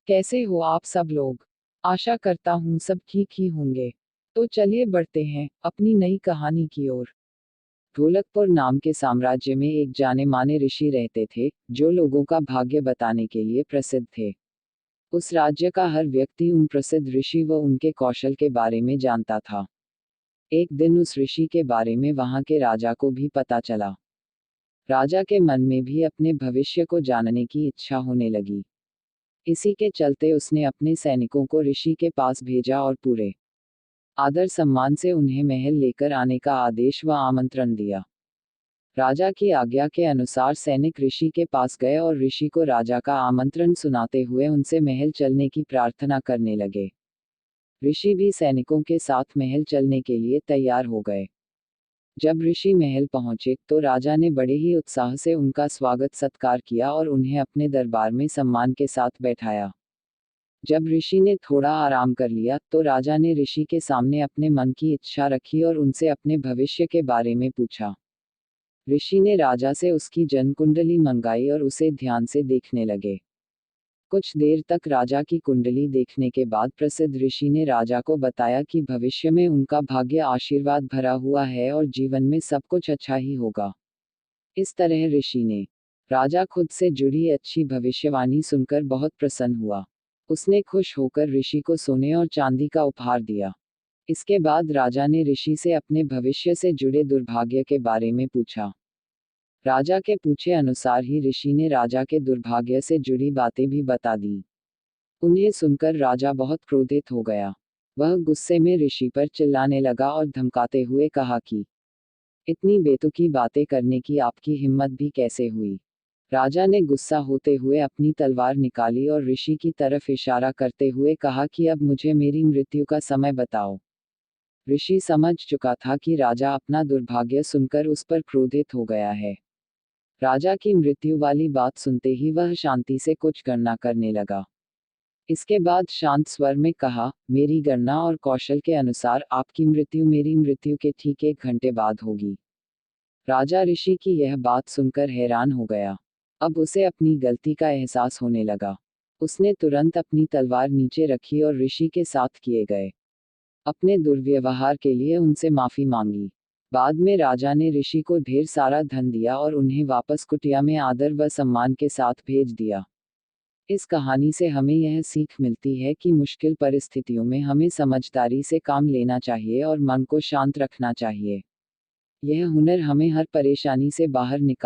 कैसे हो आप सब लोग। आशा करता हूँ सब ठीक ही होंगे। तो चलिए बढ़ते हैं अपनी नई कहानी की ओर। ढोलकपुर नाम के साम्राज्य में एक जाने माने ऋषि रहते थे, जो लोगों का भाग्य बताने के लिए प्रसिद्ध थे। उस राज्य का हर व्यक्ति उन प्रसिद्ध ऋषि व उनके कौशल के बारे में जानता था। एक दिन उस ऋषि के बारे में वहां के राजा को भी पता चला। राजा के मन में भी अपने भविष्य को जानने की इच्छा होने लगी। इसी के चलते उसने अपने सैनिकों को ऋषि के पास भेजा और पूरे आदर सम्मान से उन्हें महल लेकर आने का आदेश व आमंत्रण दिया। राजा की आज्ञा के अनुसार सैनिक ऋषि के पास गए और ऋषि को राजा का आमंत्रण सुनाते हुए उनसे महल चलने की प्रार्थना करने लगे। ऋषि भी सैनिकों के साथ महल चलने के लिए तैयार हो गए। जब ऋषि महल पहुंचे तो राजा ने बड़े ही उत्साह से उनका स्वागत सत्कार किया और उन्हें अपने दरबार में सम्मान के साथ बैठाया। जब ऋषि ने थोड़ा आराम कर लिया तो राजा ने ऋषि के सामने अपने मन की इच्छा रखी और उनसे अपने भविष्य के बारे में पूछा। ऋषि ने राजा से उसकी जन्म कुंडली मंगाई और उसे ध्यान से देखने लगे। कुछ देर तक राजा की कुंडली देखने के बाद प्रसिद्ध ऋषि ने राजा को बताया कि भविष्य में उनका भाग्य आशीर्वाद भरा हुआ है और जीवन में सब कुछ अच्छा ही होगा। इस तरह ऋषि ने राजा खुद से जुड़ी अच्छी भविष्यवाणी सुनकर बहुत प्रसन्न हुआ। उसने खुश होकर ऋषि को सोने और चांदी का उपहार दिया। इसके बाद राजा ने ऋषि से अपने भविष्य से जुड़े दुर्भाग्य के बारे में पूछा। राजा के पूछे अनुसार ही ऋषि ने राजा के दुर्भाग्य से जुड़ी बातें भी बता दी। उन्हें सुनकर राजा बहुत क्रोधित हो गया। वह गुस्से में ऋषि पर चिल्लाने लगा और धमकाते हुए कहा कि इतनी बेतुकी बातें करने की आपकी हिम्मत भी कैसे हुई। राजा ने गुस्सा होते हुए अपनी तलवार निकाली और ऋषि की तरफ इशारा करते हुए कहा कि अब मुझे मेरी मृत्यु का समय बताओ। ऋषि समझ चुका था कि राजा अपना दुर्भाग्य सुनकर उस पर क्रोधित हो गया है। राजा की मृत्यु वाली बात सुनते ही वह शांति से कुछ गणना करने लगा। इसके बाद शांत स्वर में कहा, मेरी गणना और कौशल के अनुसार आपकी मृत्यु मेरी मृत्यु के ठीक 1 घंटे बाद होगी। राजा ऋषि की यह बात सुनकर हैरान हो गया। अब उसे अपनी गलती का एहसास होने लगा। उसने तुरंत अपनी तलवार नीचे रखी और ऋषि के साथ किए गए अपने दुर्व्यवहार के लिए उनसे माफी मांगी। बाद में राजा ने ऋषि को ढेर सारा धन दिया और उन्हें वापस कुटिया में आदर व सम्मान के साथ भेज दिया। इस कहानी से हमें यह सीख मिलती है कि मुश्किल परिस्थितियों में हमें समझदारी से काम लेना चाहिए और मन को शांत रखना चाहिए। यह हुनर हमें हर परेशानी से बाहर निकाल